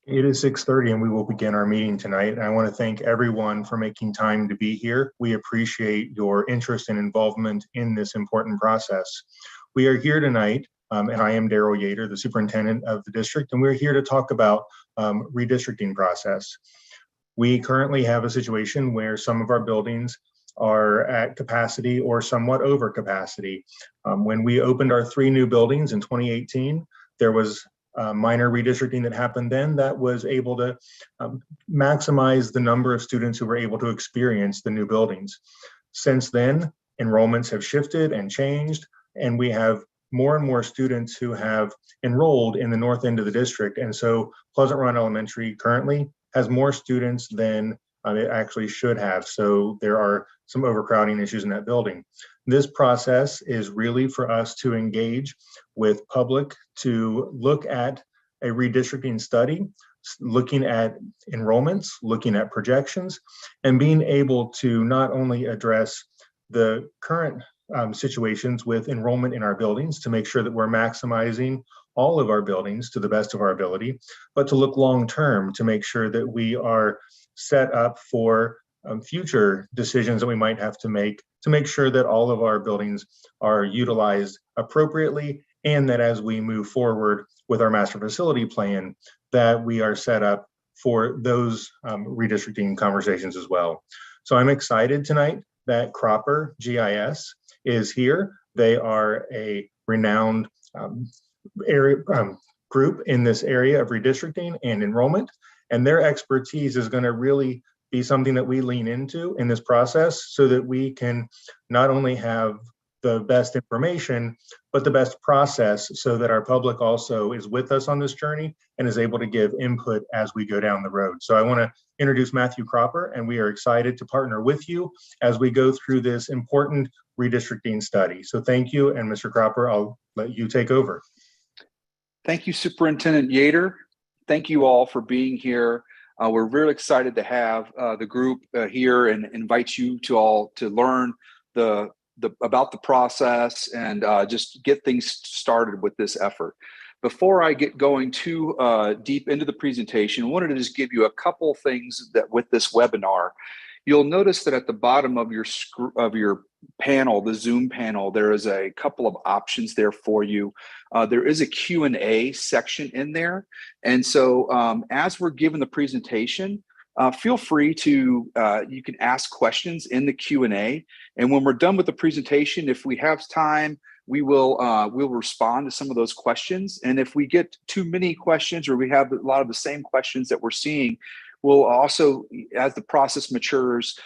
It is 6:30 and we will begin our meeting tonight. And I want to thank everyone for making time to be here. We appreciate your interest and involvement in this important process. We are here tonight, and I am Daryl Yater, the superintendent of the district, and we're here to talk about redistricting process. We currently have a situation where some of our buildings are at capacity or somewhat over capacity. When we opened our 3 new buildings in 2018, there was minor redistricting that happened then that was able to maximize the number of students who were able to experience the new buildings. Since then, enrollments have shifted and changed, and we have more and more students who have enrolled in the north end of the district. And so Pleasant Run Elementary currently has more students than it actually should have. So there are some overcrowding issues in that building. This process is really for us to engage with public to look at a redistricting study, looking at enrollments, looking at projections, and being able to not only address the current situations with enrollment in our buildings to make sure that we're maximizing all of our buildings to the best of our ability, but to look long term to make sure that we are set up for future decisions that we might have to make sure that all of our buildings are utilized appropriately, and that as we move forward with our master facility plan, that we are set up for those redistricting conversations as well. So I'm excited tonight that Cropper GIS is here. They are a renowned group in this area of redistricting and enrollment, and their expertise is going to really be something that we lean into in this process so that we can not only have the best information, but the best process so that our public also is with us on this journey and is able to give input as we go down the road. So I want to introduce Matthew Cropper, and we are excited to partner with you as we go through this important redistricting study. So thank you, and Mr. Cropper, I'll let you take over. Thank you, Superintendent Yater. Thank you all for being here. We're really excited to have the group here and invite you to all to learn about the process and just get things started with this effort. Before I get going too deep into the presentation, I wanted to just give you a couple things that with this webinar. You'll notice that at the bottom of your panel, the Zoom panel, there is a couple of options there for you. There is a Q&A section in there. And so as we're given the presentation, feel free to, you can ask questions in the Q&A. And when we're done with the presentation, if we have time, we'll respond to some of those questions. And if we get too many questions or we have a lot of the same questions that we're seeing, we'll also, as the process matures,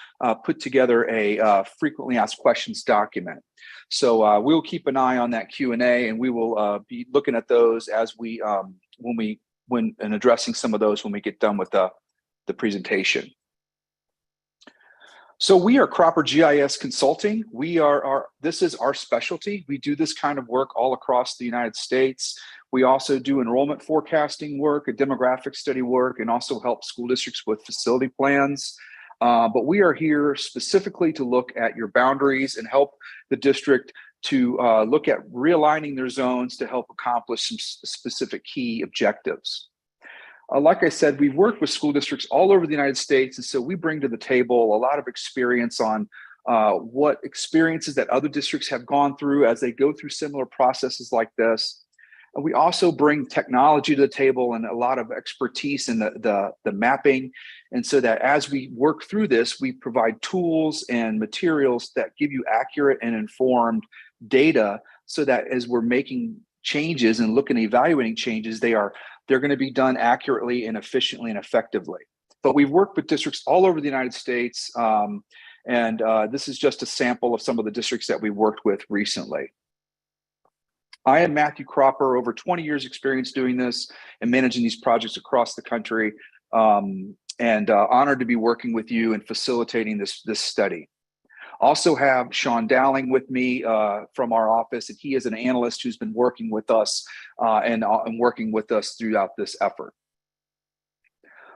put together a frequently asked questions document. So we'll keep an eye on that Q&A, and we will be looking at those as we, when addressing some of those when we get done with the presentation. So we are Cropper GIS Consulting. This is our specialty. We do this kind of work all across the United States. We also do enrollment forecasting work, a demographic study work, and also help school districts with facility plans. But we are here specifically to look at your boundaries and help the district to look at realigning their zones to help accomplish some specific key objectives. Like I said, we've worked with school districts all over the United States, and so we bring to the table a lot of experience on what experiences that other districts have gone through as they go through similar processes like this. And we also bring technology to the table and a lot of expertise in the mapping. And so that as we work through this, we provide tools and materials that give you accurate and informed data so that as we're making changes and looking at evaluating changes, they're going to be done accurately and efficiently and effectively. But we've worked with districts all over the United States. And this is just a sample of some of the districts that we worked with recently. I am Matthew Cropper, over 20 years experience doing this and managing these projects across the country, and honored to be working with you and facilitating this study. Also have Sean Dowling with me from our office, and he is an analyst who's been working with us and working with us throughout this effort.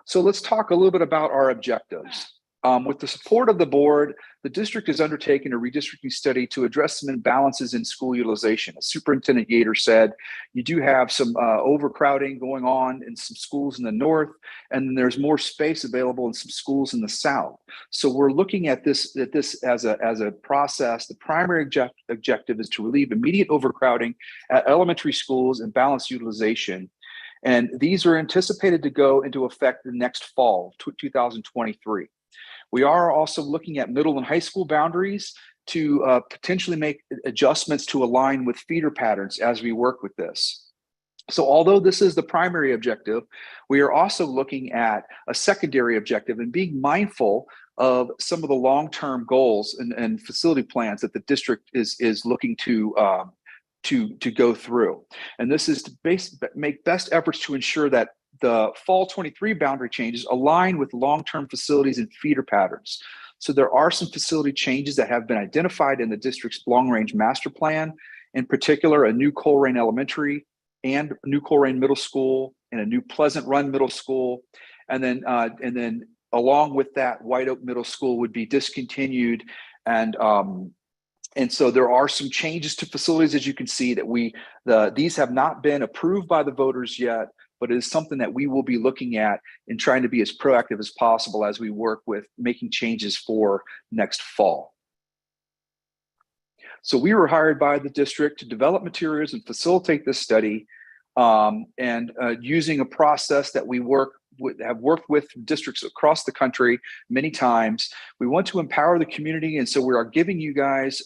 So let's talk a little bit about our objectives. With the support of the board, the district has undertaken a redistricting study to address some imbalances in school utilization. As Superintendent Yater said, you do have some overcrowding going on in some schools in the north, and then there's more space available in some schools in the south. So we're looking at this as a process. The primary objective is to relieve immediate overcrowding at elementary schools and balance utilization. And these are anticipated to go into effect the next fall, 2023. We are also looking at middle and high school boundaries to potentially make adjustments to align with feeder patterns as we work with this. So although this is the primary objective, we are also looking at a secondary objective and being mindful of some of the long-term goals and facility plans that the district is looking to go through. And this is to make best efforts to ensure that the fall 23 boundary changes align with long-term facilities and feeder patterns. So there are some facility changes that have been identified in the district's long-range master plan, in particular, a new Colerain Elementary and new Colerain Middle School and a new Pleasant Run Middle School. And then along with that, White Oak Middle School would be discontinued. And so there are some changes to facilities, as you can see, that these have not been approved by the voters yet, but it is something that we will be looking at and trying to be as proactive as possible as we work with making changes for next fall. So we were hired by the district to develop materials and facilitate this study, using a process that we have worked with districts across the country many times. We want to empower the community, and so we are giving you guys,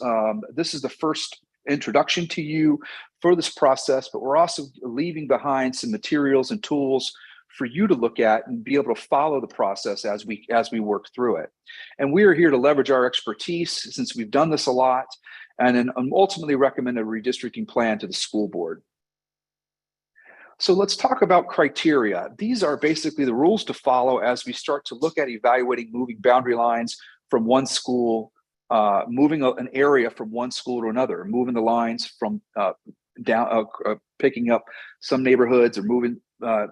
this is the first introduction to you for this process, but we're also leaving behind some materials and tools for you to look at and be able to follow the process as we work through it. And we are here to leverage our expertise since we've done this a lot, and then ultimately recommend a redistricting plan to the school board. So let's talk about criteria. These are basically the rules to follow as we start to look at evaluating moving boundary lines from one school, moving an area from one school to another, moving the lines from picking up some neighborhoods or moving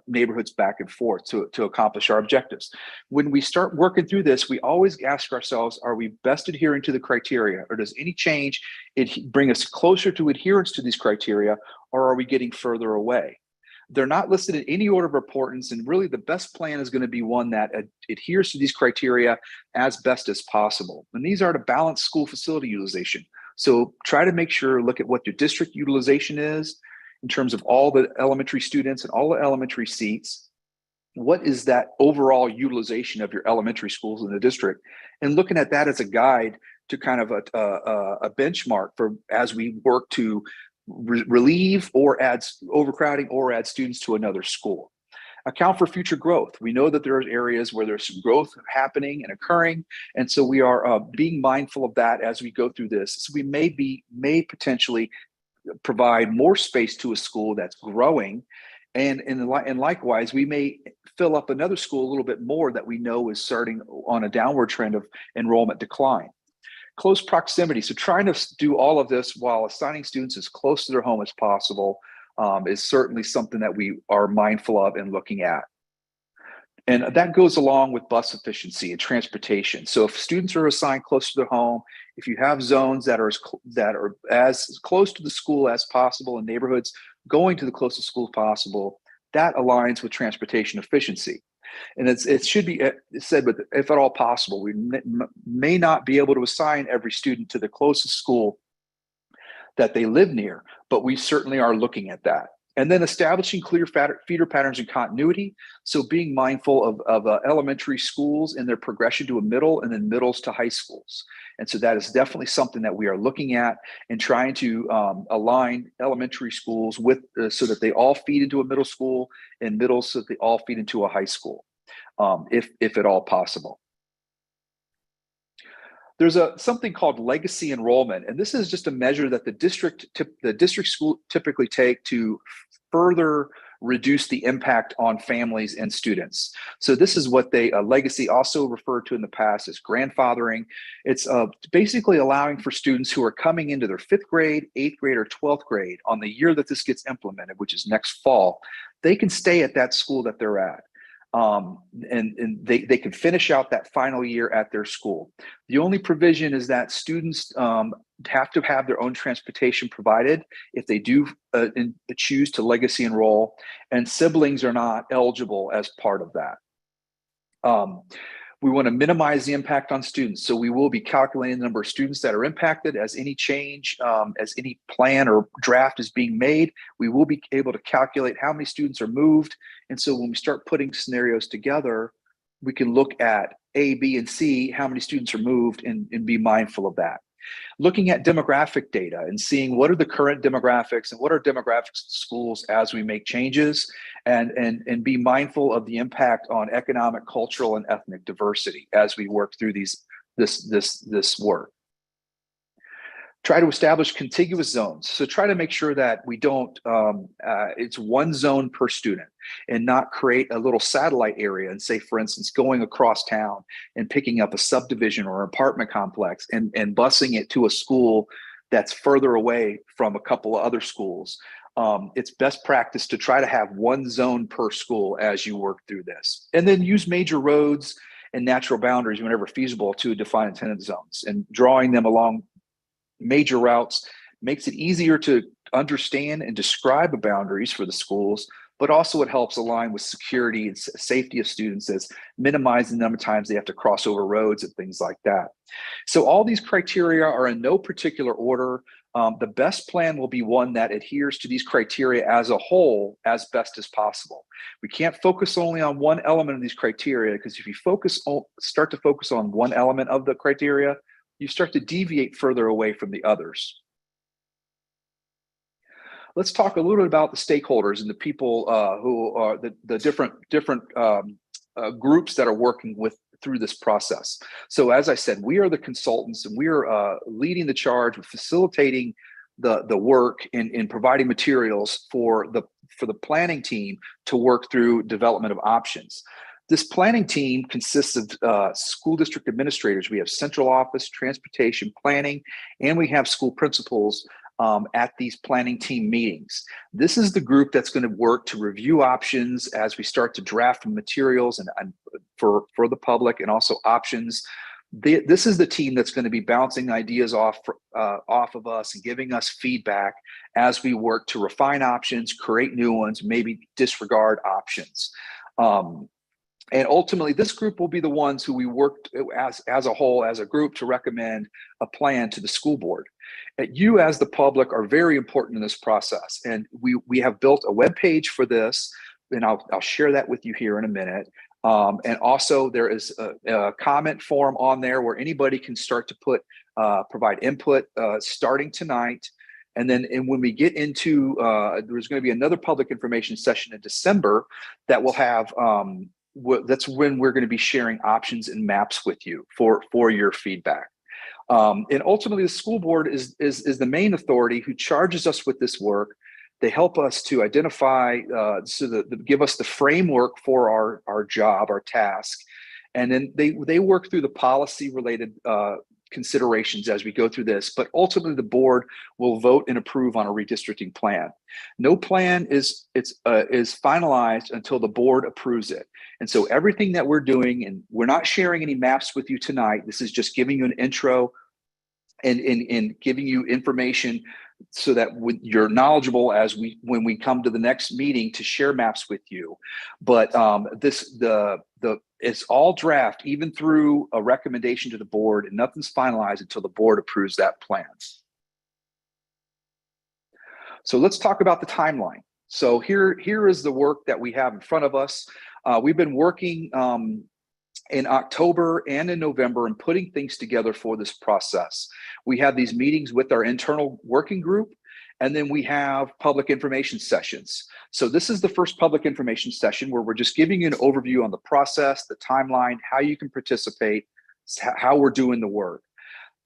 neighborhoods back and forth to accomplish our objectives. When we start working through this, we always ask ourselves, are we best adhering to the criteria, or does any change bring us closer to adherence to these criteria, or are we getting further away? They're not listed in any order of importance, and really the best plan is going to be one that adheres to these criteria as best as possible. And these are to balance school facility utilization. So try to make sure, look at what your district utilization is in terms of all the elementary students and all the elementary seats. What is that overall utilization of your elementary schools in the district? And looking at that as a guide to kind of a benchmark for as we work to relieve or add overcrowding or add students to another school. Account for future growth. We know that there are areas where there's some growth happening and occurring, and so we are being mindful of that as we go through this. So we may potentially provide more space to a school that's growing, and likewise, we may fill up another school a little bit more that we know is starting on a downward trend of enrollment decline. Close proximity. So trying to do all of this while assigning students as close to their home as possible is certainly something that we are mindful of and looking at. And that goes along with bus efficiency and transportation. So if students are assigned close to their home, if you have zones that are as close to the school as possible and neighborhoods going to the closest school possible, that aligns with transportation efficiency. And it should be said, but if at all possible, we may not be able to assign every student to the closest school that they live near, but we certainly are looking at that. And then establishing clear feeder patterns and continuity. So being mindful of elementary schools and their progression to a middle and then middles to high schools. And so that is definitely something that we are looking at and trying to align elementary schools with so that they all feed into a middle school and middles so that they all feed into a high school, if at all possible. There's something called legacy enrollment, and this is just a measure that the district school typically take to further reduce the impact on families and students. So this is what legacy also referred to in the past as grandfathering. It's basically allowing for students who are coming into their 5th grade, 8th grade, or 12th grade on the year that this gets implemented, which is next fall, they can stay at that school that they're at. and they can finish out that final year at their school. The only provision is that students have to have their own transportation provided if they do choose to legacy enroll, and siblings are not eligible as part of that. We want to minimize the impact on students. So we will be calculating the number of students that are impacted as any change, as any plan or draft is being made. We will be able to calculate how many students are moved. And so when we start putting scenarios together, we can look at A, B, and C, how many students are moved, and be mindful of that. Looking at demographic data and seeing what are the current demographics and what are demographics of schools as we make changes, and be mindful of the impact on economic, cultural, and ethnic diversity as we work through this work. Try to establish contiguous zones. So try to make sure that we don't, it's one zone per student, and not create a little satellite area and say, for instance, going across town and picking up a subdivision or apartment complex and busing it to a school that's further away from a couple of other schools. It's best practice to try to have one zone per school as you work through this. And then use major roads and natural boundaries whenever feasible to define attendance zones, and drawing them along major routes makes it easier to understand and describe the boundaries for the schools, but also it helps align with security and safety of students, as minimizing the number of times they have to cross over roads and things like that. So all these criteria are in no particular order. The best plan will be one that adheres to these criteria as a whole as best as possible. We can't focus only on one element of these criteria, because if you start to focus on one element of the criteria, you start to deviate further away from the others. Let's talk a little bit about the stakeholders and the people who are the different groups that are working through this process. So as I said, we are the consultants, and we are leading the charge with facilitating the work in providing materials for the planning team to work through development of options. This planning team consists of school district administrators. We have central office, transportation, planning, and we have school principals at these planning team meetings. This is the group that's going to work to review options as we start to draft materials and for the public, and also options. This is the team that's going to be bouncing ideas off of us and giving us feedback as we work to refine options, create new ones, maybe disregard options. And ultimately, this group will be the ones who we worked as a whole, as a group, to recommend a plan to the school board. You as the public are very important in this process. And we have built a web page for this, and I'll share that with you here in a minute. And also there is a comment form on there where anybody can start to provide input starting tonight. And then when we get into, there's going to be another public information session in December that will have, that's when we're going to be sharing options and maps with you for your feedback. And ultimately, the school board is the main authority who charges us with this work. They help us to identify, give us the framework for our job, our task. And then they work through the policy related considerations as we go through this, but ultimately the board will vote and approve on a redistricting plan. No plan is finalized until the board approves it. And so everything that we're doing, and we're not sharing any maps with you tonight, this is just giving you an intro and giving you information so that you're knowledgeable when we come to the next meeting to share maps with you. But it's all draft, even through a recommendation to the board, and nothing's finalized until the board approves that plan. So let's talk about the timeline. So here is the work that we have in front of us. We've been working in October and in November and putting things together for this process. We have these meetings with our internal working group, and then we have public information sessions. So this is the first public information session where we're just giving you an overview on the process, the timeline, how you can participate, how we're doing the work.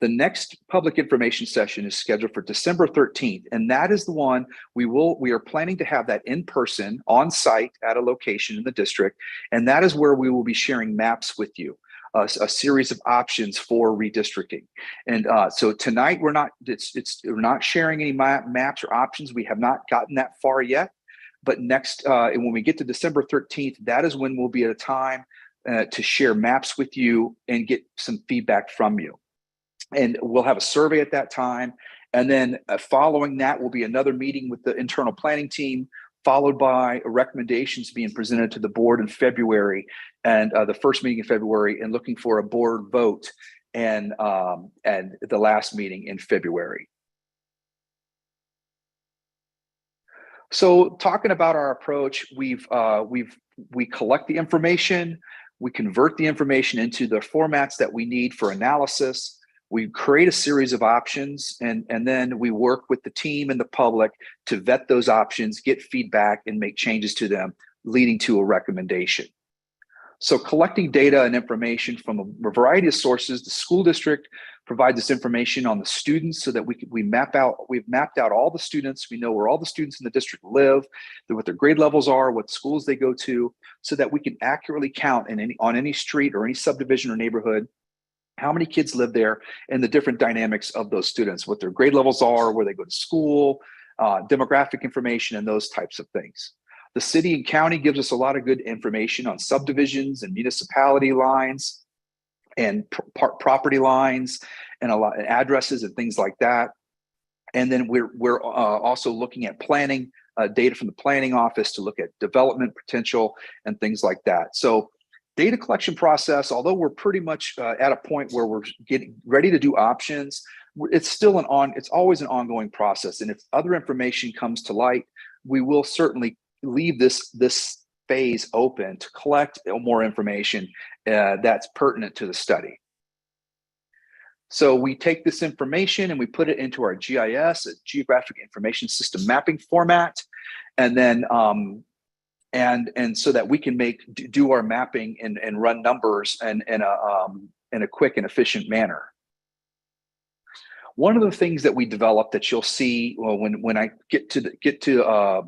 The next public information session is scheduled for December 13th, and that is the one we are planning to have that in person, on site at a location in the district, and that is where we will be sharing maps with you, a series of options for redistricting. And so tonight we're not sharing any maps or options. We have not gotten that far yet, But next, and when we get to December 13th, that is when we'll be at a time to share maps with you and get some feedback from you. And we'll have a survey at that time. And then following that will be another meeting with the internal planning team, followed by recommendations being presented to the board in February, and the first meeting in February, and looking for a board vote and the last meeting in February. So talking about our approach, we collect the information, we convert the information into the formats that we need for analysis. We create a series of options, and then we work with the team and the public to vet those options, get feedback, and make changes to them, leading to a recommendation. So collecting data and information from a variety of sources, the school district provides us information on the students so that we've mapped out all the students. We know where all the students in the district live, what their grade levels are, what schools they go to, so that we can accurately count on any street or any subdivision or neighborhood how many kids live there and the different dynamics of those students, what their grade levels are, where they go to school, demographic information, and those types of things. The city and county gives us a lot of good information on subdivisions and municipality lines and property lines and a lot of addresses and things like that. And then we're also looking at planning data from the planning office to look at development potential and things like that. So data collection process, although we're pretty much at a point where we're getting ready to do options, it's still it's always an ongoing process. And if other information comes to light, we will certainly leave this phase open to collect more information that's pertinent to the study. So we take this information and we put it into our GIS, a Geographic Information System Mapping format, and then and so that we can do our mapping and run numbers in a quick and efficient manner. One of the things that we developed that you'll see when I get to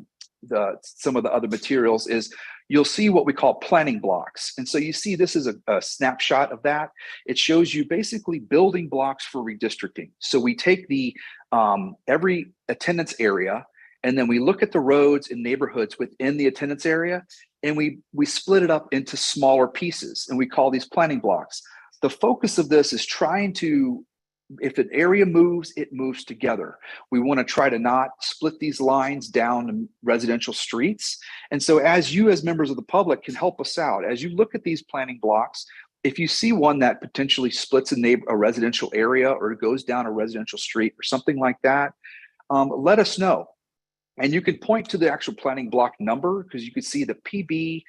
some of the other materials is you'll see what we call planning blocks. And so you see this is a snapshot of that. It shows you basically building blocks for redistricting. So we take every attendance area, and then we look at the roads and neighborhoods within the attendance area, and we split it up into smaller pieces, and we call these planning blocks. The focus of this is trying to, if an area moves, it moves together. We want to try to not split these lines down to residential streets. And so as members of the public can help us out, as you look at these planning blocks, if you see one that potentially splits a residential area or goes down a residential street or something like that, let us know. And you can point to the actual planning block number, because you can see the PB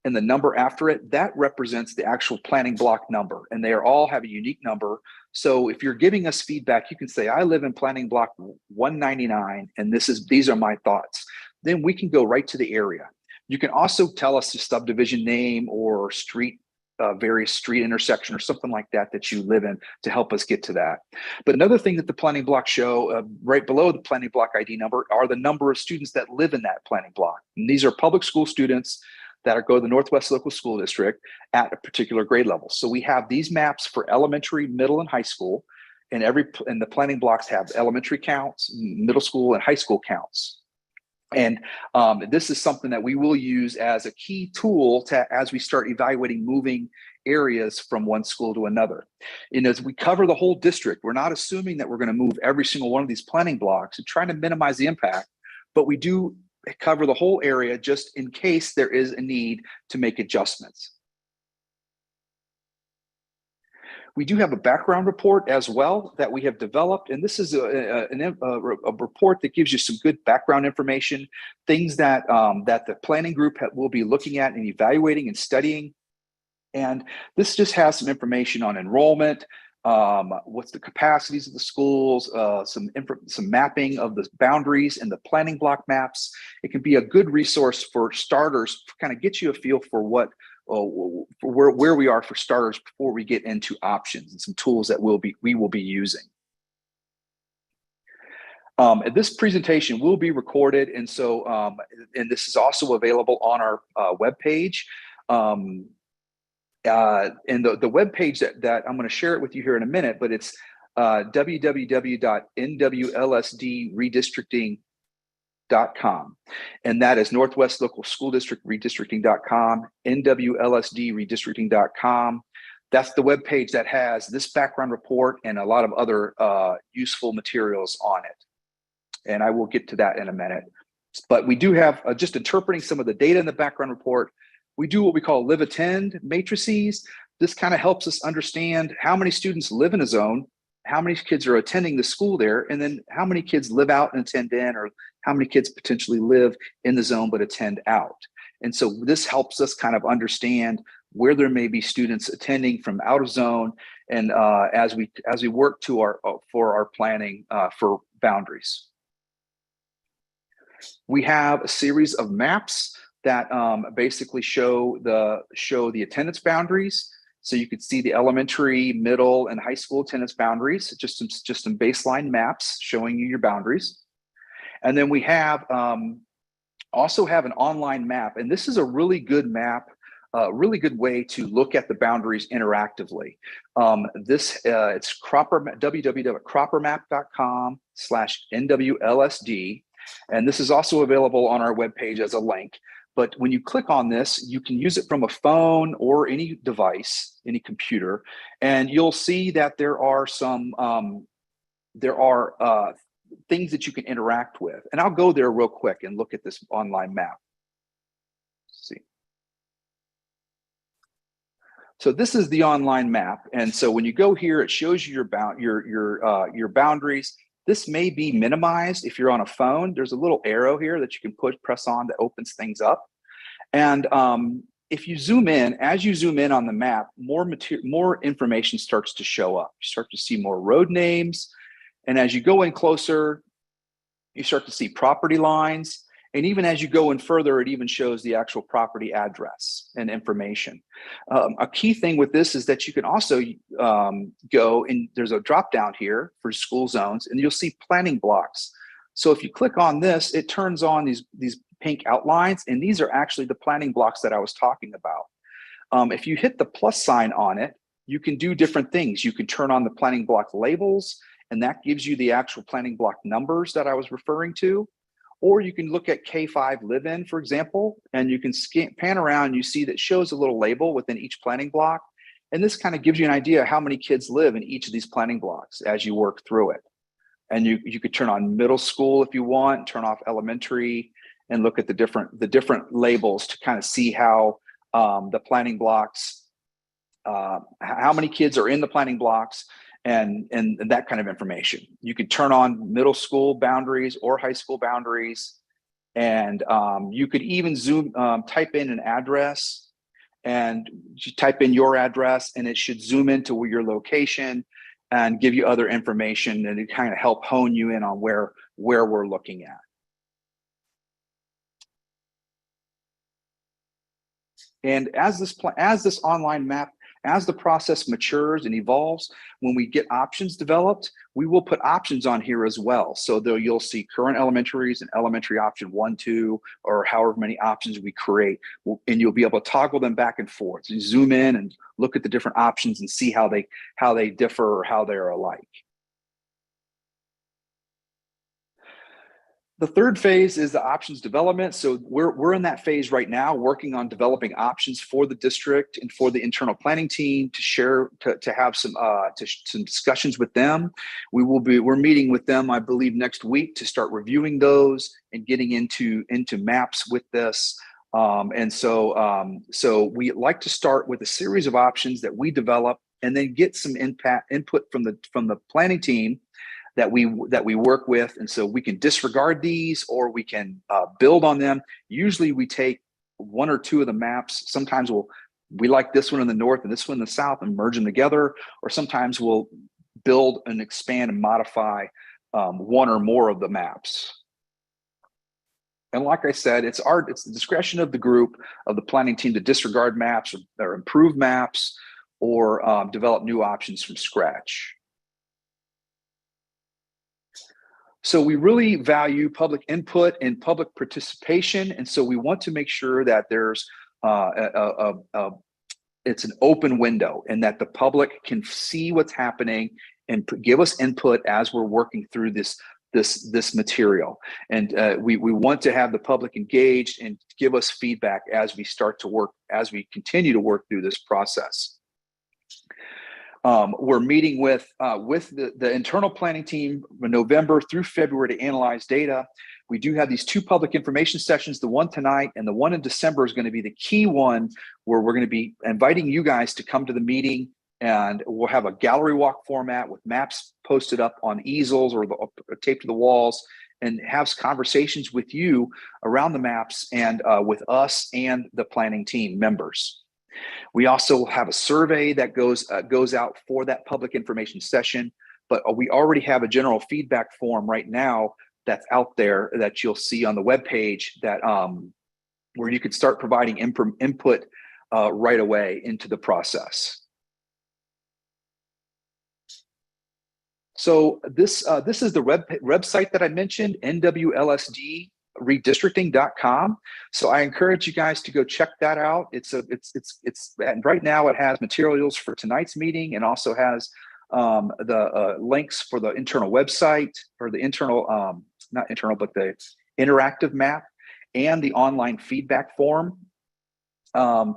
and the number after it. That represents the actual planning block number, and they all have a unique number. So if you're giving us feedback, you can say, I live in planning block 199, and these are my thoughts. Then we can go right to the area. You can also tell us the subdivision name or street, various street intersection or something like that you live in to help us get to that. But another thing that the planning blocks show right below the planning block ID number are the number of students that live in that planning block. And these are public school students that go to the Northwest Local School District at a particular grade level. So we have these maps for elementary, middle, and high school, and the planning blocks have elementary counts, middle school, and high school counts. And this is something that we will use as a key tool as we start evaluating moving areas from one school to another. And as we cover the whole district, we're not assuming that we're going to move every single one of these planning blocks and trying to minimize the impact, but we do cover the whole area just in case there is a need to make adjustments. We do have a background report as well that we have developed, and this is a report that gives you some good background information, things that the planning group will be looking at and evaluating and studying. And this just has some information on enrollment, what's the capacities of the schools, some mapping of the boundaries and the planning block maps. It can be a good resource for starters, to kind of get you a feel for where we are for starters before we get into options and some tools that we will be using. This presentation will be recorded, and so and this is also available on our webpage. And the webpage that I'm going to share it with you here in a minute, but it's www.nwlsdredistricting.org. And that is Northwest Local School District Redistricting.com, NWLSD Redistricting.com. That's the web page that has this background report and a lot of other useful materials on it. And I will get to that in a minute. But we do have, just interpreting some of the data in the background report, we do what we call live-attend matrices. This kind of helps us understand how many students live in a zone, how many kids are attending the school there, and then how many kids live out and attend in, or how many kids potentially live in the zone but attend out. And so this helps us kind of understand where there may be students attending from out of zone, and as we work to for our planning for boundaries. We have a series of maps that basically show the attendance boundaries. So you could see the elementary, middle, and high school attendance boundaries, just some baseline maps showing you your boundaries. And then we have also have an online map, and this is a really good map, really good way to look at the boundaries interactively. It's www.croppermap.com/NWLSD, and this is also available on our webpage as a link. But when you click on this, you can use it from a phone or any device, any computer, and you'll see that there are some things that you can interact with. And I'll go there real quick and look at this online map. Let's see. So this is the online map, and so when you go here, it shows you your boundaries. This may be minimized if you're on a phone. There's a little arrow here that you can press on that opens things up. And if you zoom in, as you zoom in on the map, more information starts to show up. You start to see more road names. And as you go in closer, you start to see property lines. And even as you go in further, it even shows the actual property address and information. A key thing with this is that you can also go, and there's a drop down here for school zones, and you'll see planning blocks. So if you click on this, it turns on these pink outlines, and these are actually the planning blocks that I was talking about. If you hit the plus sign on it, you can do different things. You can turn on the planning block labels, and that gives you the actual planning block numbers that I was referring to. Or you can look at K5 live-in, for example, and you can pan around and you see that shows a little label within each planning block. And this kind of gives you an idea how many kids live in each of these planning blocks as you work through it. And you could turn on middle school if you want, turn off elementary, and look at the different labels to kind of see how the planning blocks, how many kids are in the planning blocks, and that kind of information. You could turn on middle school boundaries or high school boundaries, and you could even type in an address, and you type in your address, and it should zoom into your location and give you other information, and it kind of help hone you in on where we're looking at. And as this online map, as the process matures and evolves, when we get options developed, we will put options on here as well. So you'll see current elementaries and elementary option 1, 2, or however many options we create, and you'll be able to toggle them back and forth. So you zoom in and look at the different options and see how they differ or how they're alike. The third phase is the options development. So we're in that phase right now, working on developing options for the district and for the internal planning team to share, to have some discussions with them. We're meeting with them, I believe, next week to start reviewing those and getting into maps with this. So we like to start with a series of options that we develop, and then get some input from the planning team that we work with. And so we can disregard these, or we can build on them. Usually we take 1 or 2 of the maps. Sometimes we like this one in the north and this one in the south and merge them together. Or sometimes we'll build and expand and modify 1 or more of the maps. And like I said, it's the discretion of the group, of the planning team, to disregard maps or improve maps, or develop new options from scratch. So we really value public input and public participation, and so we want to make sure that there's it's an open window, and that the public can see what's happening and give us input as we're working through this this material. And we want to have the public engaged and give us feedback as we continue to work through this process. We're meeting with the internal planning team from November through February to analyze data. We do have these 2 public information sessions. The one tonight and the one in December is going to be the key one, where we're going to be inviting you guys to come to the meeting, and we'll have a gallery walk format with maps posted up on easels or taped to the walls, and have conversations with you around the maps and with us and the planning team members. We also have a survey that goes out for that public information session, but we already have a general feedback form right now that's out there that you'll see on the webpage that where you could start providing input right away into the process. So this is the website that I mentioned, NWLSD redistricting.com. So I encourage you guys to go check that out. And right now it has materials for tonight's meeting, and also has the links for the internal website, or the internal, not internal, but the interactive map, and the online feedback form. And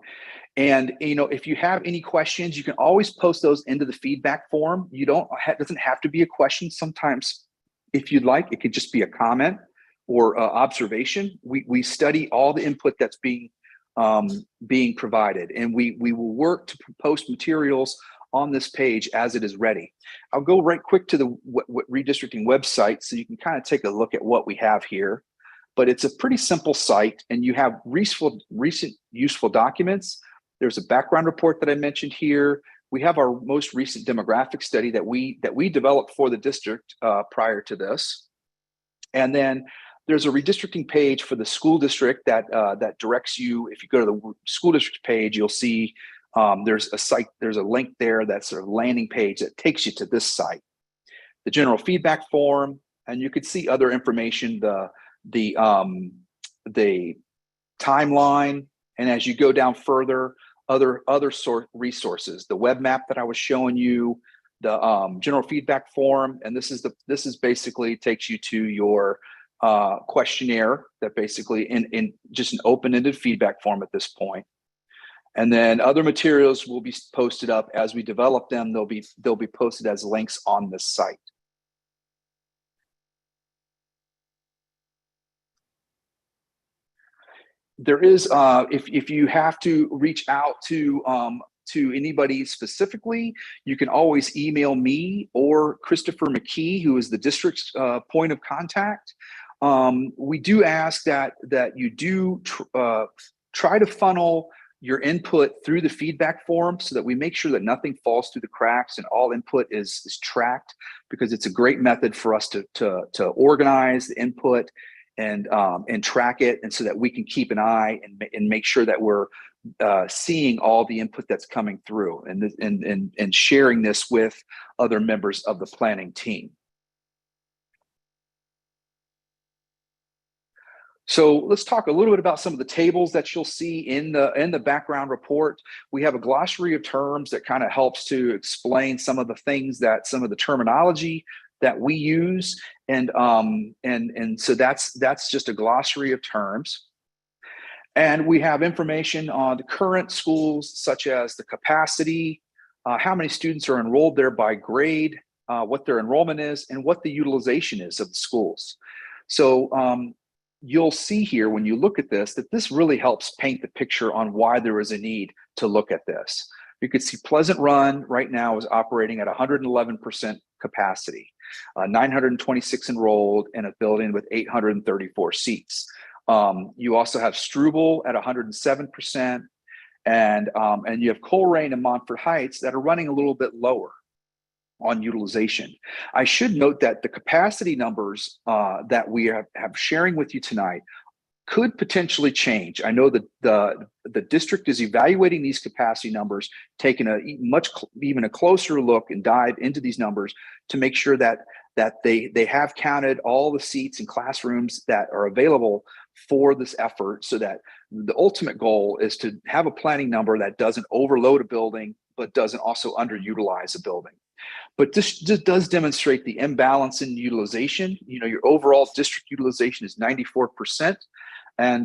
if you have any questions, you can always post those into the feedback form. It doesn't have to be a question. Sometimes, if you'd like, it could just be a comment or observation. We study all the input that's being provided, and we will work to post materials on this page as it is ready. I'll go right quick to the redistricting website so you can kind of take a look at what we have here. But it's a pretty simple site, and you have recent useful documents. There's a background report that I mentioned here. We have our most recent demographic study that we developed for the district prior to this. And then there's a redistricting page for the school district that directs you. If you go to the school district page, you'll see there's a link there, that's sort of landing page that takes you to this site. The general feedback form, and you could see other information, the timeline, and as you go down further, other resources, the web map that I was showing you, the general feedback form, and this is basically takes you to your questionnaire that basically in just an open-ended feedback form at this point. And then other materials will be posted up as we develop them. They'll be posted as links on this site. There is, if you have to reach out to anybody specifically, you can always email me or Christopher McKee, who is the district's point of contact. We do ask that you do try to funnel your input through the feedback form so that we make sure that nothing falls through the cracks and all input is tracked, because it's a great method for us to organize the input and track it, and so that we can keep an eye and make sure that we're seeing all the input that's coming through, and sharing this with other members of the planning team. So let's talk a little bit about some of the tables that you'll see in the background report. We have a glossary of terms that kind of helps to explain some of the things that some of the terminology that we use, and so that's just a glossary of terms. And we have information on the current schools, such as the capacity, how many students are enrolled there by grade, what their enrollment is, and what the utilization is of the schools. So you'll see here when you look at this that this really helps paint the picture on why there is a need to look at this. You could see Pleasant Run right now is operating at 111% capacity, 926 enrolled in a building with 834 seats. You also have Struble at 107%, and you have Coleraine and Montford Heights that are running a little bit lower on utilization. I should note that the capacity numbers that we have sharing with you tonight could potentially change. I know that the district is evaluating these capacity numbers, taking even a closer look and dive into these numbers to make sure that they have counted all the seats and classrooms that are available for this effort, so that the ultimate goal is to have a planning number that doesn't overload a building but doesn't also underutilize a building. But this just does demonstrate the imbalance in utilization. Your overall district utilization is 94%, and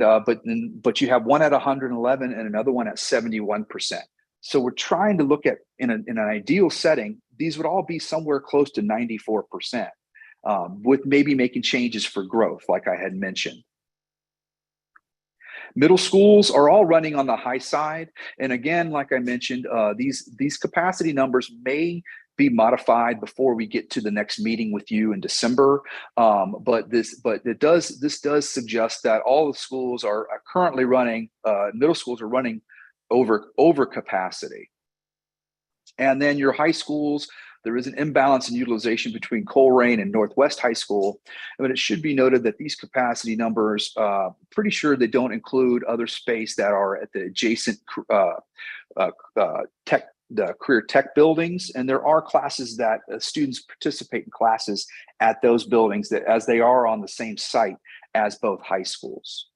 but you have one at 111 and another one at 71%. So we're trying to look at, in an ideal setting, these would all be somewhere close to 94%, with maybe making changes for growth, like I had mentioned. Middle schools are all running on the high side. And again, like I mentioned, these capacity numbers may be modified before we get to the next meeting with you in December. But this does suggest that all the schools are currently running, middle schools are running over capacity. And then your high schools, there is an imbalance in utilization between Colerain and Northwest High School. But it should be noted that these capacity numbers, pretty sure they don't include other space that are at the adjacent the career tech buildings. And there are classes that students participate in classes at those buildings that, as they are on the same site as both high schools.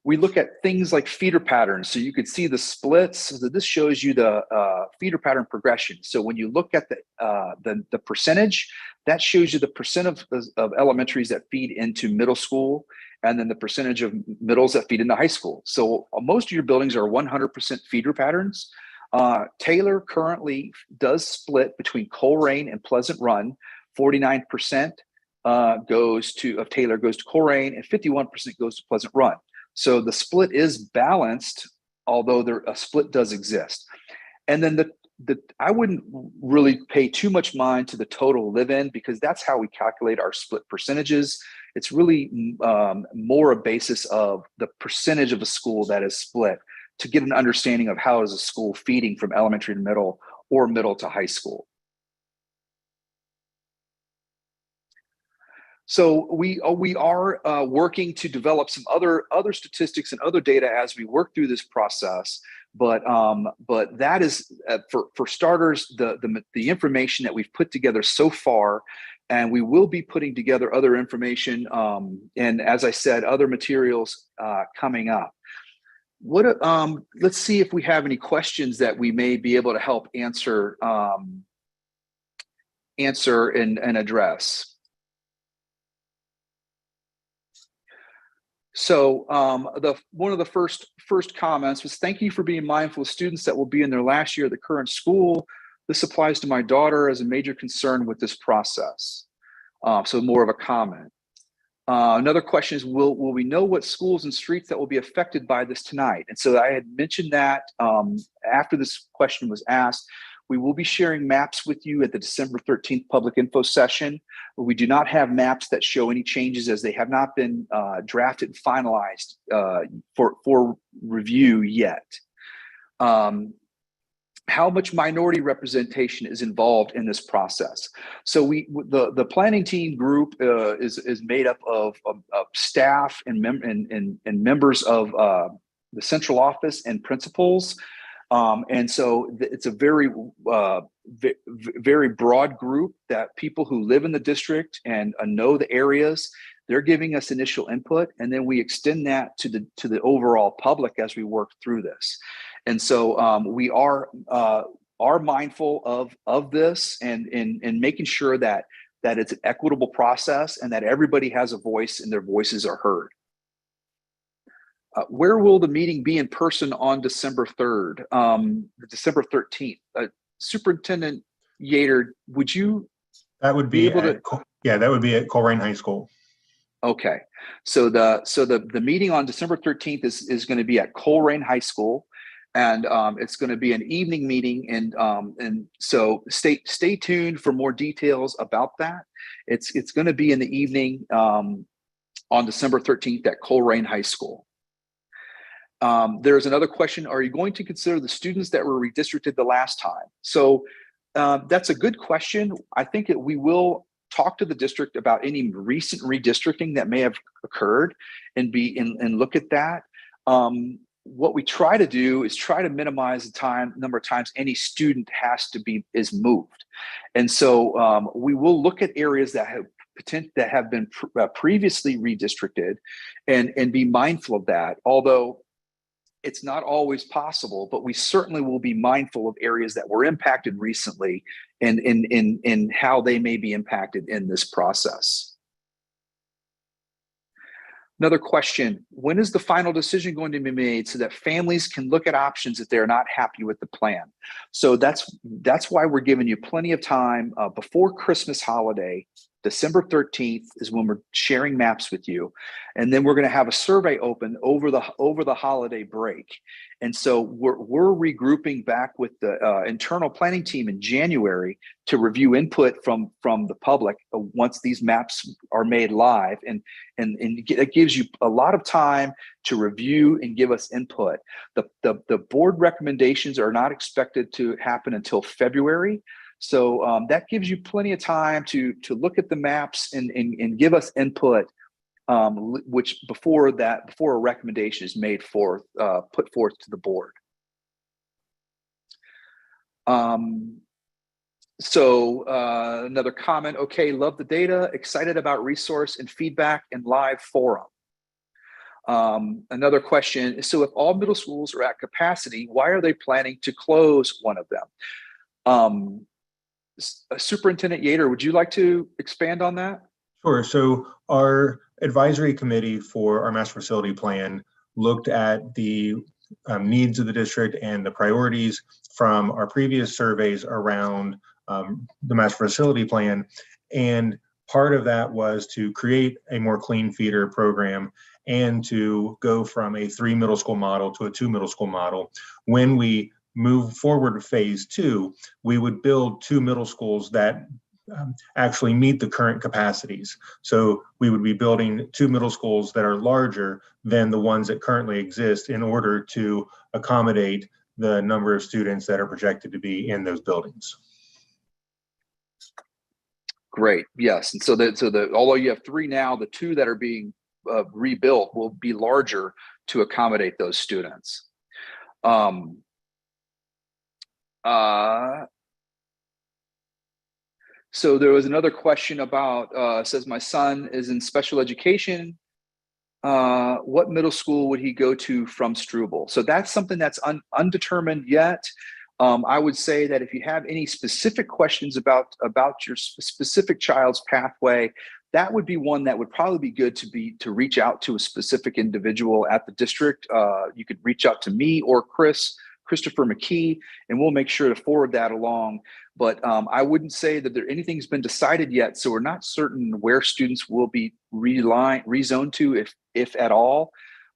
We look at things like feeder patterns. So you could see the splits. So this shows you the feeder pattern progression. So when you look at the percentage, that shows you the percent of elementaries that feed into middle school, and then the percentage of middles that feed into high school. So most of your buildings are 100% feeder patterns. Taylor currently does split between Colerain and Pleasant Run. 49% of Taylor goes to Colerain, and 51% goes to Pleasant Run. So the split is balanced, although a split does exist. And then I wouldn't really pay too much mind to the total live-in, because that's how we calculate our split percentages. It's really more a basis of the percentage of a school that is split, to get an understanding of how is a school feeding from elementary to middle or middle to high school. So we are working to develop some other statistics and other data as we work through this process. But that is for starters the information that we've put together so far, and we will be putting together other information and, as I said, other materials coming up. Let's see if we have any questions that we may be able to help answer and address. So one of the first comments was, "Thank you for being mindful of students that will be in their last year of the current school. This applies to my daughter as a major concern with this process." So more of a comment. Another question is, will we know what schools and streets that will be affected by this tonight? And so I had mentioned that after this question was asked, we will be sharing maps with you at the December 13th public info session. We do not have maps that show any changes, as they have not been drafted and finalized for review yet. How much minority representation is involved in this process? So the planning team group is made up of staff and members of the central office and principals. And so it's a very broad group, that people who live in the district and know the areas, they're giving us initial input, and then we extend that to the overall public as we work through this. And so we are mindful of this and making sure that it's an equitable process and that everybody has a voice and their voices are heard. Where will the meeting be in person on December 3rd, December 13th? Superintendent Yater, would you? That would be able to? Yeah, that would be at Colerain High School. Okay, so the meeting on December 13th is going to be at Colerain High School, and it's going to be an evening meeting, and so stay tuned for more details about that. It's going to be in the evening on December 13th at Colerain High School. There's another question: are you going to consider the students that were redistricted the last time? So that's a good question. I think that we will talk to the district about any recent redistricting that may have occurred and look at that. What we try to do is try to minimize the number of times any student is moved. And so we will look at areas that have been previously redistricted and be mindful of that. Although it's not always possible, but we certainly will be mindful of areas that were impacted recently and in how they may be impacted in this process. Another question, when is the final decision going to be made so that families can look at options if they're not happy with the plan? So that's why we're giving you plenty of time before Christmas holiday. December 13th is when we're sharing maps with you. And then we're going to have a survey open over the holiday break. And so we're regrouping back with the internal planning team in January to review input from the public once these maps are made live. And it gives you a lot of time to review and give us input. The board recommendations are not expected to happen until February. So that gives you plenty of time to look at the maps and give us input, which before a recommendation is made forth, put forth to the board. Another comment, okay, love the data, excited about resource and feedback and live forum. Another question, so if all middle schools are at capacity, why are they planning to close one of them? Superintendent Yater, would you like to expand on that? Sure. So our advisory committee for our master facility plan looked at the needs of the district and the priorities from our previous surveys around the master facility plan. And part of that was to create a more clean feeder program and to go from a 3 middle school model to a 2 middle school model. When we move forward to phase 2, we would build 2 middle schools that actually meet the current capacities. So we would be building 2 middle schools that are larger than the ones that currently exist in order to accommodate the number of students that are projected to be in those buildings. Great, yes. And so although you have 3 now, the 2 that are being rebuilt will be larger to accommodate those students. So there was another question about, says my son is in special education. What middle school would he go to from Struble? So that's something that's undetermined yet. I would say that if you have any specific questions about your specific child's pathway, that would be one that would probably be good to reach out to a specific individual at the district. You could reach out to me or Christopher McKee, and we'll make sure to forward that along. But I wouldn't say that anything's been decided yet, so we're not certain where students will be rezoned to, if at all.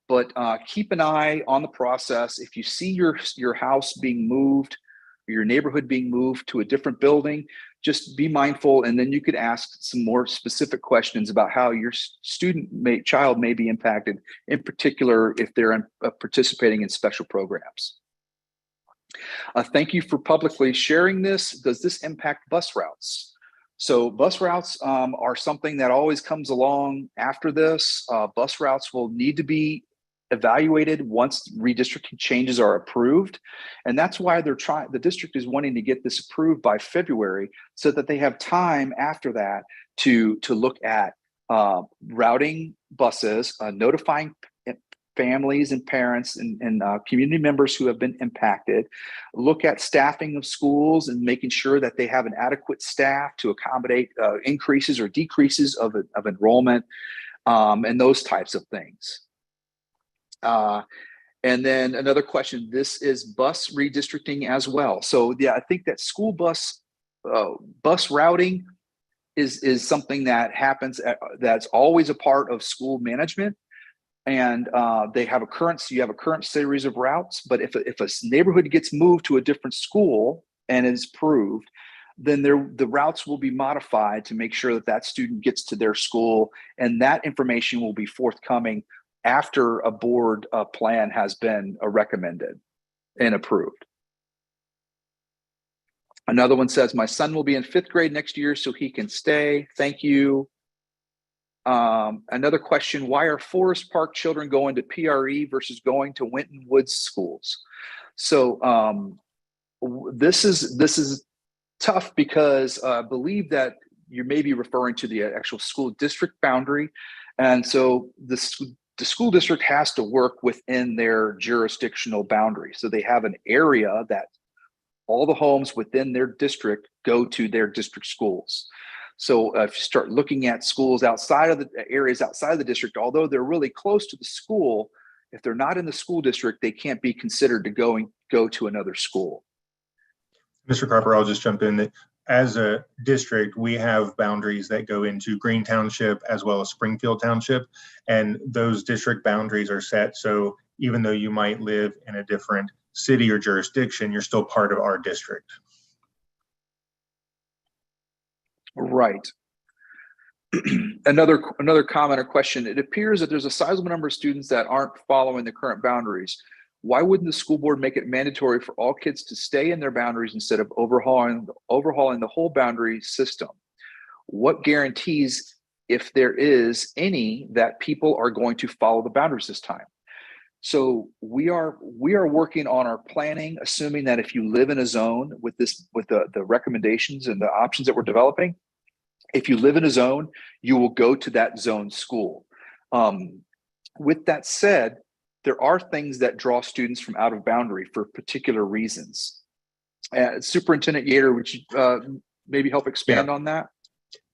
But keep an eye on the process. If you see your house being moved, or your neighborhood being moved to a different building, just be mindful, and then you could ask some more specific questions about how your child may be impacted, in particular if they're participating in special programs. Thank you for publicly sharing this. Does this impact bus routes? So bus routes are something that always comes along after this. Bus routes will need to be evaluated once redistricting changes are approved. And that's why the district is wanting to get this approved by February so that they have time after that to look at routing buses, notifying families and parents and community members who have been impacted, look at staffing of schools and making sure that they have an adequate staff to accommodate increases or decreases of enrollment, and those types of things. And then another question, this is bus redistricting as well. So yeah, I think that school bus routing is something that happens, that's always a part of school management. And they have you have a current series of routes, but if a neighborhood gets moved to a different school and is approved, then the routes will be modified to make sure that student gets to their school, and that information will be forthcoming after a board plan has been recommended and approved. Another one says, my son will be in 5th grade next year, so he can stay. Thank you. Another question, why are Forest Park children going to PRE versus going to Winton Woods schools? So this is tough because I believe that you may be referring to the actual school district boundary. And so the the school district has to work within their jurisdictional boundary. So they have an area that all the homes within their district go to their district schools. So if you start looking at schools outside of the areas outside of the district, although they're really close to the school, if they're not in the school district, they can't be considered to go to another school. Mr. Carper, I'll just jump in. As a district, we have boundaries that go into Green Township as well as Springfield Township, and those district boundaries are set. So even though you might live in a different city or jurisdiction, you're still part of our district. Right. Another comment or question. It appears that there's a sizable number of students that aren't following the current boundaries. Why wouldn't the school board make it mandatory for all kids to stay in their boundaries instead of overhauling the whole boundary system? What guarantees, if there is any, that people are going to follow the boundaries this time? So we are working on our planning, assuming that if you live in a zone with the recommendations and the options that we're developing, if you live in a zone, you will go to that zone school. With that said, there are things that draw students from out of boundary for particular reasons. Superintendent Yater, would you maybe help expand on that?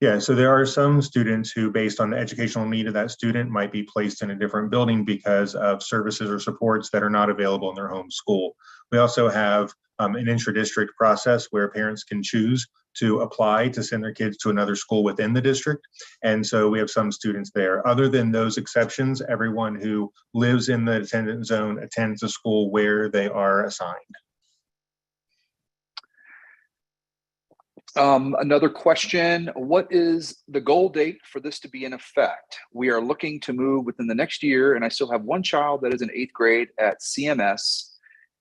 Yeah, so there are some students who, based on the educational need of that student, might be placed in a different building because of services or supports that are not available in their home school. We also have an intra-district process where parents can choose to apply to send their kids to another school within the district. And so we have some students there. Other than those exceptions, everyone who lives in the attendance zone attends a school where they are assigned. Another question, what is the goal date for this to be in effect? We are looking to move within the next year, and I still have one child that is in 8th grade at CMS,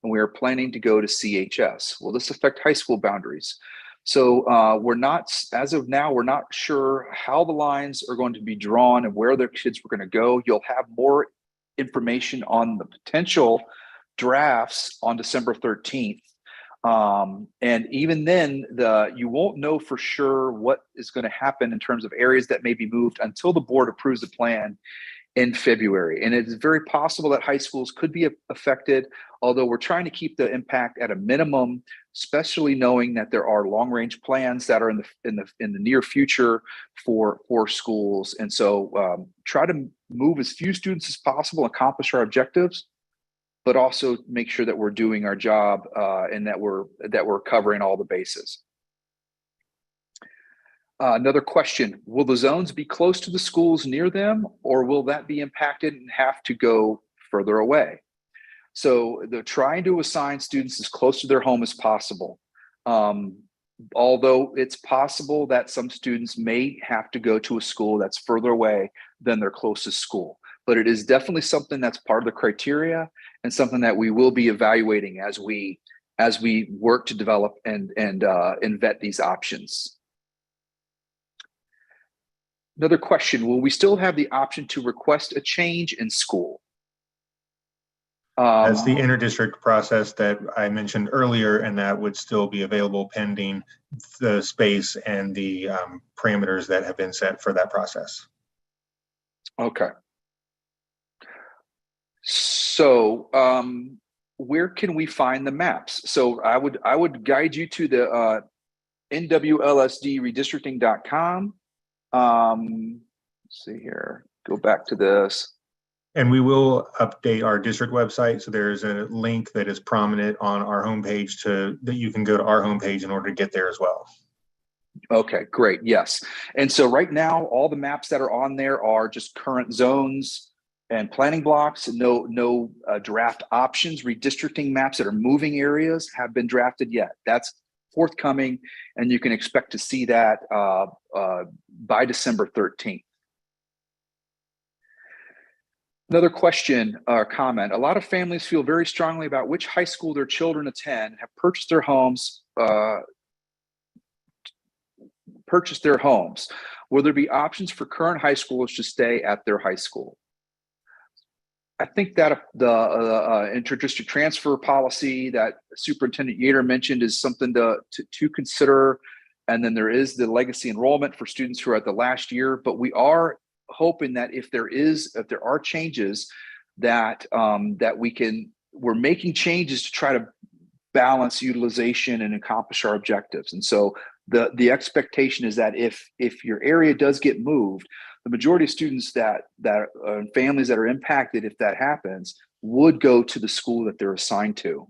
and we are planning to go to CHS. Will this affect high school boundaries? So we're not, as of now, we're not sure how the lines are going to be drawn and where their kids were going to go. You'll have more information on the potential drafts on December 13th. And even then, you won't know for sure what is going to happen in terms of areas that may be moved until the board approves the plan in February. And it's very possible that high schools could be affected, although we're trying to keep the impact at a minimum, especially knowing that there are long-range plans that are in the near future for schools. And so try to move as few students as possible, accomplish our objectives, but also make sure that we're doing our job and that we're covering all the bases. Another question, will the zones be close to the schools near them, or will that be impacted and have to go further away? So they're trying to assign students as close to their home as possible. Although it's possible that some students may have to go to a school that's further away than their closest school. But it is definitely something that's part of the criteria and something that we will be evaluating as we work to develop and vet these options. Another question, will we still have the option to request a change in school? That's the inter-district process that I mentioned earlier, and that would still be available pending the space and the parameters that have been set for that process. Okay. So where can we find the maps? So I would guide you to the nwlsdredistricting.com. Let's see here, go back to this. And we will update our district website. So there's a link that is prominent on our homepage that you can go to our homepage in order to get there as well. Okay, great. Yes. And so right now, all the maps that are on there are just current zones and planning blocks. No draft options. Redistricting maps that are moving areas have been drafted yet. That's forthcoming, and you can expect to see that by December 13th. Another question or comment. A lot of families feel very strongly about which high school their children attend, have purchased their homes. Will there be options for current high schoolers to stay at their high school? I think that the inter-district transfer policy that Superintendent Yater mentioned is something to consider. And then there is the legacy enrollment for students who are at the last year, but we are hoping that if there are changes that we're making changes to try to balance utilization and accomplish our objectives. And so the expectation is that if your area does get moved, the majority of students that families that are impacted, if that happens, would go to the school that they're assigned to.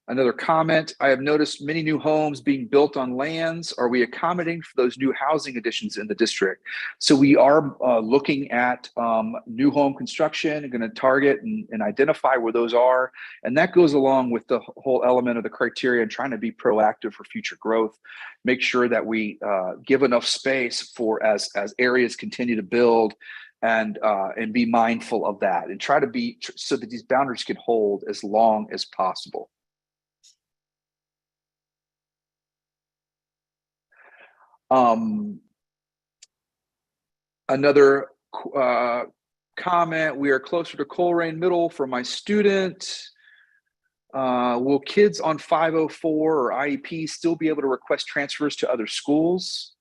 Another comment, I have noticed many new homes being built on lands. Are we accommodating for those new housing additions in the district? So we are looking at new home construction and going to target and identify where those are. And that goes along with the whole element of the criteria and trying to be proactive for future growth. Make sure that we give enough space for as areas continue to build, and be mindful of that, and try to be so that these boundaries can hold as long as possible. Another comment, we are closer to Coleraine Middle for my student. Will kids on 504 or IEP still be able to request transfers to other schools?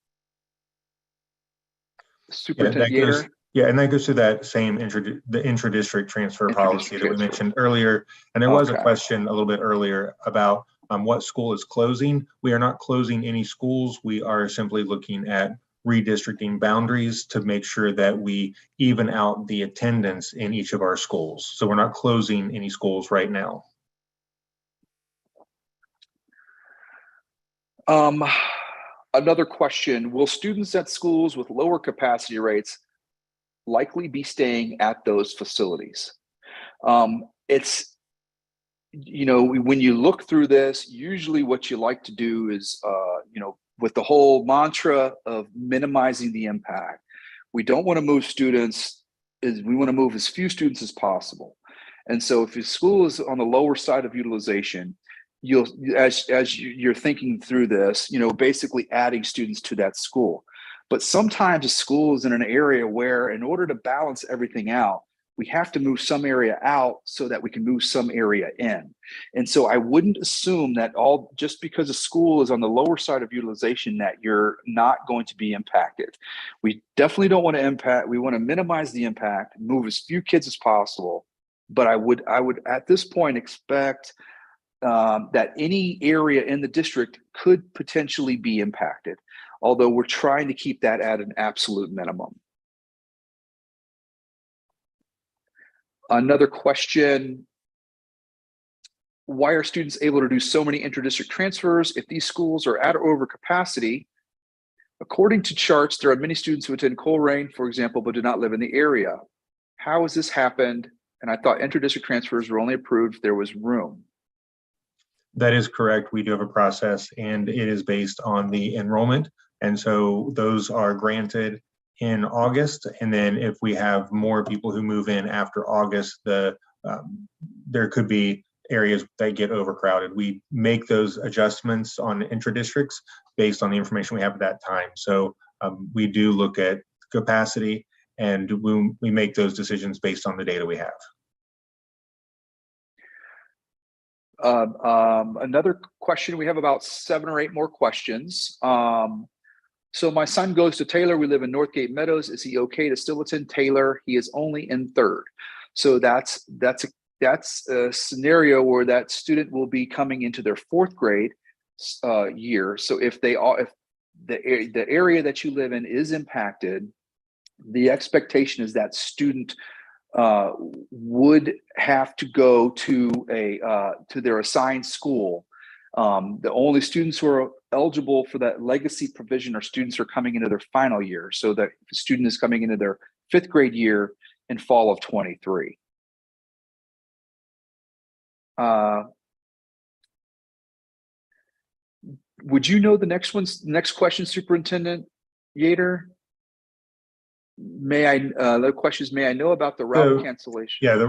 Superintendent Yeah, and that goes to that same the intra-district transfer policy that we mentioned earlier. And there was a question a little bit earlier about what school is closing. We are not closing any schools. We are simply looking at redistricting boundaries to make sure that we even out the attendance in each of our schools. So we're not closing any schools right now. Another question, will students at schools with lower capacity rates likely be staying at those facilities? It's, you know, when you look through this, usually what you like to do is, you know, with the whole mantra of minimizing the impact, we don't want to move students, we want to move as few students as possible. And so if your school is on the lower side of utilization, you'll, as you're thinking through this, you know, basically adding students to that school. But sometimes a school is in an area where, in order to balance everything out, we have to move some area out so that we can move some area in. And so I wouldn't assume that just because a school is on the lower side of utilization that you're not going to be impacted. We definitely don't want to impact, we want to minimize the impact, move as few kids as possible. But I would at this point expect that any area in the district could potentially be impacted, although we're trying to keep that at an absolute minimum. Another question, why are students able to do so many inter-district transfers if these schools are at or over capacity? According to charts, there are many students who attend Coleraine, for example, but do not live in the area. How has this happened? And I thought inter-district transfers were only approved if there was room. That is correct. We do have a process, and it is based on the enrollment. And so those are granted in August. And then if we have more people who move in after August, there could be areas that get overcrowded. We make those adjustments on intra-districts based on the information we have at that time. So we do look at capacity, and we make those decisions based on the data we have. Another question, we have about 7 or 8 more questions. So my son goes to Taylor. We live in Northgate Meadows. Is he okay to still attend Taylor? He is only in 3rd. So that's a scenario where that student will be coming into their 4th grade year. So if the area that you live in is impacted, the expectation is that student would have to go to their assigned school. The only students who are eligible for that legacy provision are students who are coming into their final year. So that the student is coming into their 5th grade year in fall of 23. Would you know the next question, Superintendent Yater? The question is, may I know about the route cancellation? Yeah,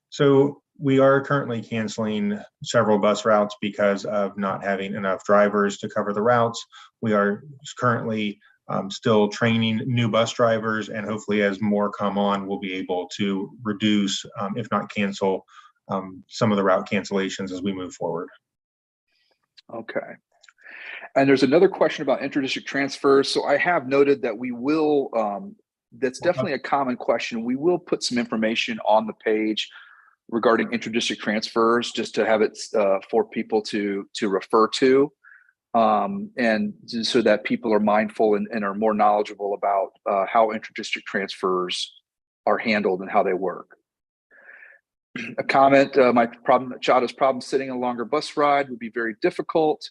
so we are currently canceling several bus routes because of not having enough drivers to cover the routes. We are currently still training new bus drivers, and hopefully as more come on, we'll be able to reduce, if not cancel, some of the route cancellations as we move forward. Okay. And there's another question about interdistrict transfers. So I have noted that we will, that's definitely a common question. We will put some information on the page regarding interdistrict transfers, just to have it for people to refer to, and so that people are mindful and are more knowledgeable about how interdistrict transfers are handled and how they work. A comment, my child has problems sitting a longer bus ride would be very difficult.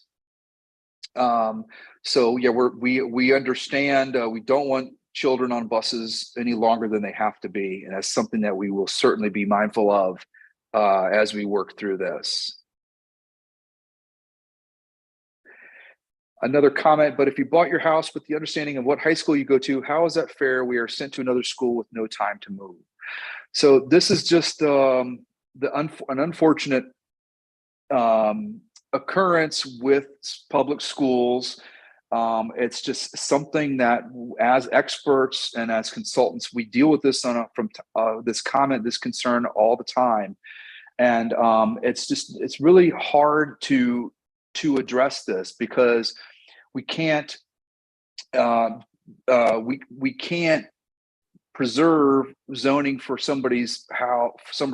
So yeah, we understand, we don't want children on buses any longer than they have to be. And that's something that we will certainly be mindful of as we work through this. Another comment, but if you bought your house with the understanding of what high school you go to, how is that fair? We are sent to another school with no time to move. So this is just an unfortunate occurrence with public schools. It's just something that, as experts and as consultants, we deal with this this concern all the time, and it's really hard to address this because we can't we can't preserve zoning for somebody's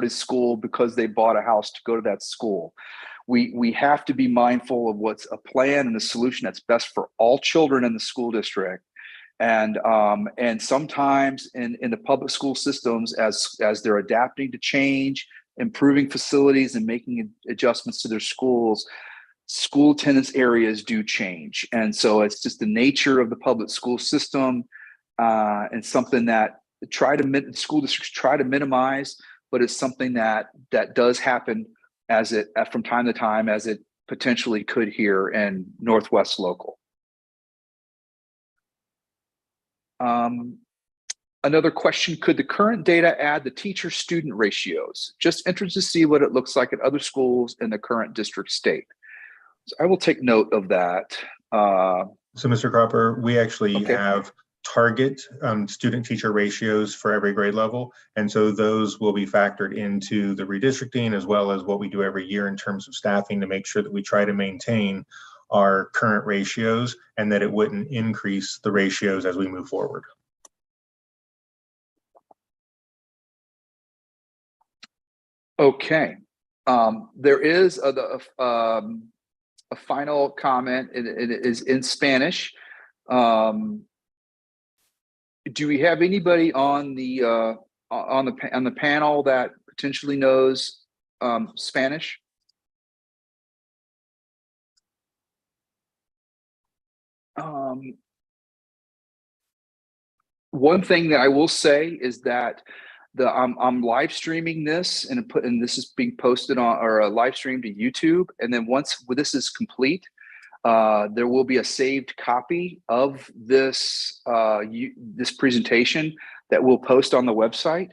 school because they bought a house to go to that school. We have to be mindful of what's a plan and a solution that's best for all children in the school district. And sometimes in the public school systems, as they're adapting to change, improving facilities and making adjustments to their schools, school attendance areas do change. And so it's just the nature of the public school system, and something that school districts try to minimize, but it's something that does happen from time to time, as it potentially could here in Northwest Local. Another question, could the current data add the teacher-student ratios? Just interested to see what it looks like at other schools in the current district state. So I will take note of that. So Mr. Cropper, we actually have target student-teacher ratios for every grade level. And so those will be factored into the redistricting, as well as what we do every year in terms of staffing, to make sure that we try to maintain our current ratios and that it wouldn't increase the ratios as we move forward. Okay. There is a final comment. It is in Spanish. Do we have anybody on the panel that potentially knows Spanish? One thing that I will say is that I'm live streaming this, and this is being posted on, or live streamed to YouTube. And then once this is complete, there will be a saved copy of this this presentation that we'll post on the website.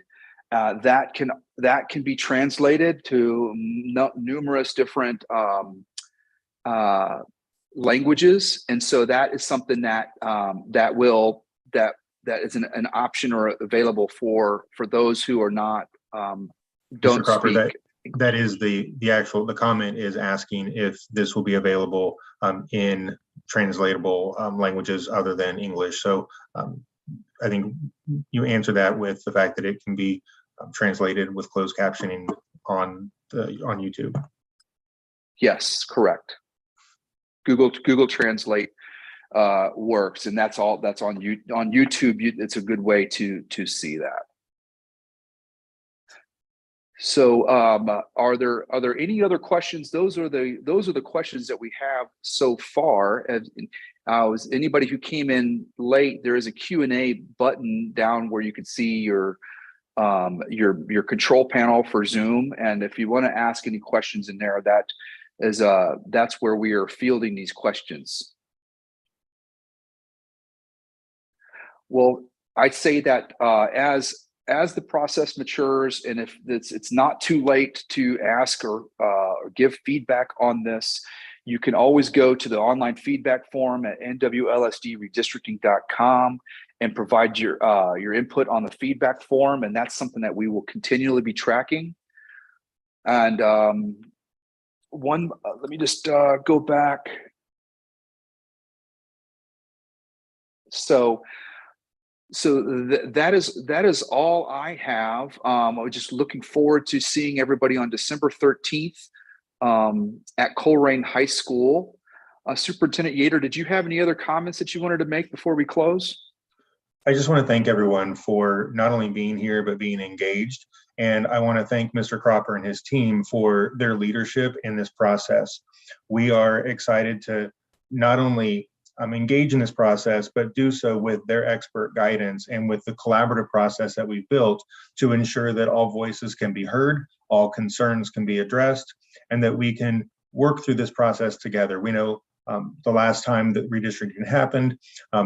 That can be translated to numerous different languages, and so that is something that that is an option or available for those who are not don't Mr. Cropper, speak. that is the comment is asking if this will be available in translatable languages other than English. So I think you answer that with the fact that it can be translated with closed captioning on YouTube. Yes, correct. Google Translate works, and that's on YouTube. It's a good way to see that. So are there any other questions? Those are the questions that we have so far. As anybody who came in late, there is a Q&A button down where you can see your control panel for Zoom, and if you want to ask any questions in there, that's where we are fielding these questions. Well, I'd say that as the process matures, and if it's not too late to ask or give feedback on this, you can always go to the online feedback form at nwlsdredistricting.com and provide your input on the feedback form, and that's something that we will continually be tracking. And let me just go back. That is all I have. I was just looking forward to seeing everybody on December 13th at Colerain High School. Superintendent Yater, did you have any other comments that you wanted to make before we close? I just want to thank everyone for not only being here, but being engaged. And I want to thank Mr. Cropper and his team for their leadership in this process. We are excited to not only engage in this process, but do so with their expert guidance and with the collaborative process that we've built to ensure that all voices can be heard, all concerns can be addressed, and that we can work through this process together. We know the last time that redistricting happened,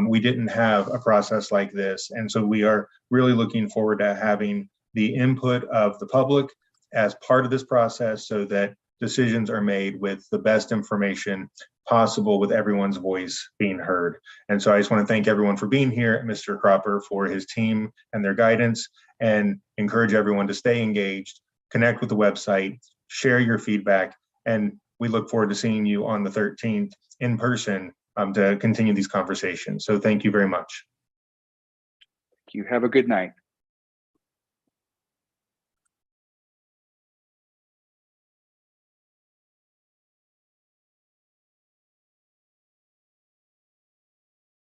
we didn't have a process like this. And so we are really looking forward to having the input of the public as part of this process so that decisions are made with the best information possible with everyone's voice being heard. And so I just want to thank everyone for being here, Mr. Cropper for his team and their guidance, and encourage everyone to stay engaged, connect with the website, share your feedback, and we look forward to seeing you on the 13th in person to continue these conversations. So thank you very much. You have a good night.